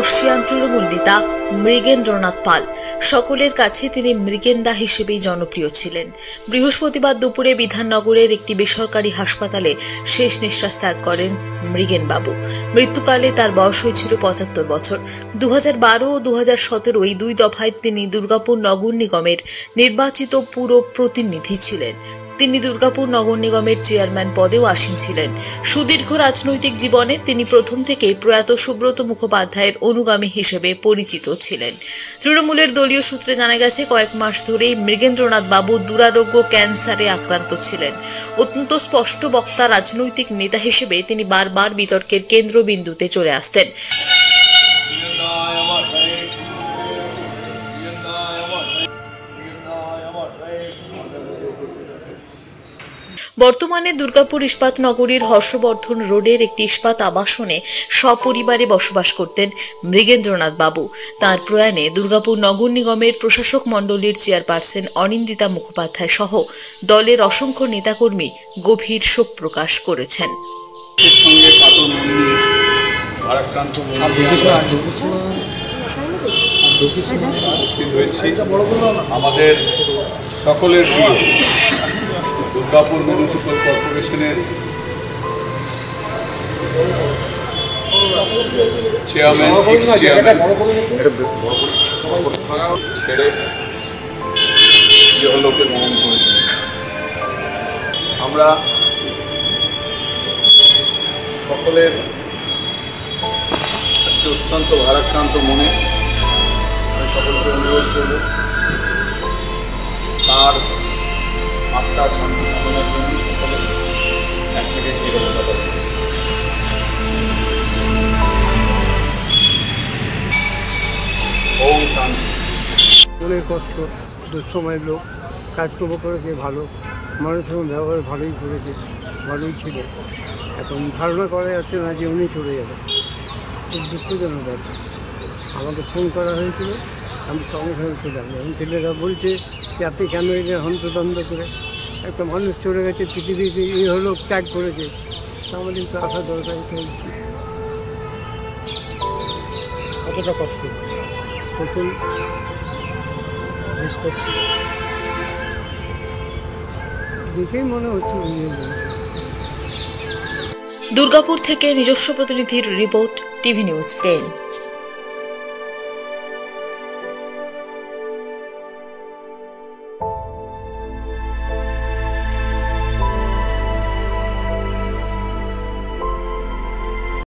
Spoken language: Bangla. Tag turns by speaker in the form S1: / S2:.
S1: বর্ষিয়ান তৃণমূল নেতা মৃগেন্দ্রনাথ পাল। সকলের কাছে তিনি মৃগেন্দা হিসেবেই জনপ্রিয় ছিলেন। বৃহস্পতিবার দুপুরে বিধাননগরের একটি বেসরকারি হাসপাতালে শেষ নিঃশ্বাস ত্যাগ করেন মৃগেন বাবু। মৃত্যুকালে তার বয়স হয়েছিল ৭৫ বছর। ২০১২ ও ২০১৭ এই দুই দফায় তিনি দুর্গাপুর নগর নিগমের নির্বাচিত পুর প্রতিনিধি ছিলেন। তিনি দুর্গাপুর নগর নিগমের চেয়ারম্যান পদেও আসীন ছিলেন। সুদীর্ঘ রাজনৈতিক জীবনে তিনি প্রথম থেকেই প্রয়াত সুব্রত মুখোপাধ্যায়ের অনুগামী হিসেবে পরিচিত ছিলেন। তৃণমূলের দলীয় সূত্রে জানা গেছে, কয়েক মাস ধরেই মৃগেন্দ্রনাথ বাবু দুরারোগ্য ক্যান্সারে আক্রান্ত ছিলেন। অত্যন্ত স্পষ্ট বক্তা রাজনৈতিক নেতা হিসেবে তিনি বারবার বিতর্কের কেন্দ্রবিন্দুতে চলে আসতেন। বর্তমানে দুর্গাপুর ইস্পাত নগরীর হর্ষবর্ধন রোডের একটি ইস্পাত আবাসনে সপরিবারে বসবাস করতেন মৃগেন্দ্রনাথ বাবু। তাঁর প্রয়াণে দুর্গাপুর নগর নিগমের প্রশাসক মণ্ডলীর চেয়ারপারসন অনিন্দিতা মুখোপাধ্যায় সহ দলের অসংখ্য নেতাকর্মী গভীর শোক প্রকাশ করেছেন।
S2: আমাদের সকলের প্রিয় দুর্গাপুর মিউনিসিপ্যাল কর্পোরেশনের চেয়ারম্যান ছেড়ে ইহলোকে গমন করেছেন। আমরা সকলের আজকে অত্যন্ত ভারাক্রান্ত মনে আমি সকলকে অনুরোধ করব তার আত্মার শান্তি কামনার জন্য সকলে এক থেকে নীরবতা করে। ওম শান্তি।
S3: মনের কষ্ট, দুঃসময়ের লোক, কাজকর্ম করেছে ভালো, মানুষের সঙ্গে ব্যবহার ভালোই করেছে, ভালোই ছিল। এখন ধারণা করা যাচ্ছে না যে উনি চলে যাবে, খুব দুঃখজনক ব্যাপার। আমাকে ফোন করা হয়েছিল, আমি সঙ্গে সঙ্গে চলে আসলাম। এখন ছেলেরা বলছে যে আপনি কেন এলেন হন্তদন্ত করে, একটা মানুষ চলে গেছে পৃথিবীতে, এই হলো ত্যাগ করেছে, আমাদের তো আসা দরকার। কতটা কষ্ট, প্রথম মিস করছি, দেখেই মনে হচ্ছে।
S1: দুর্গাপুর থেকে নিজস্ব প্রতিনিধির রিপোর্ট, টিভি নিউজ 10।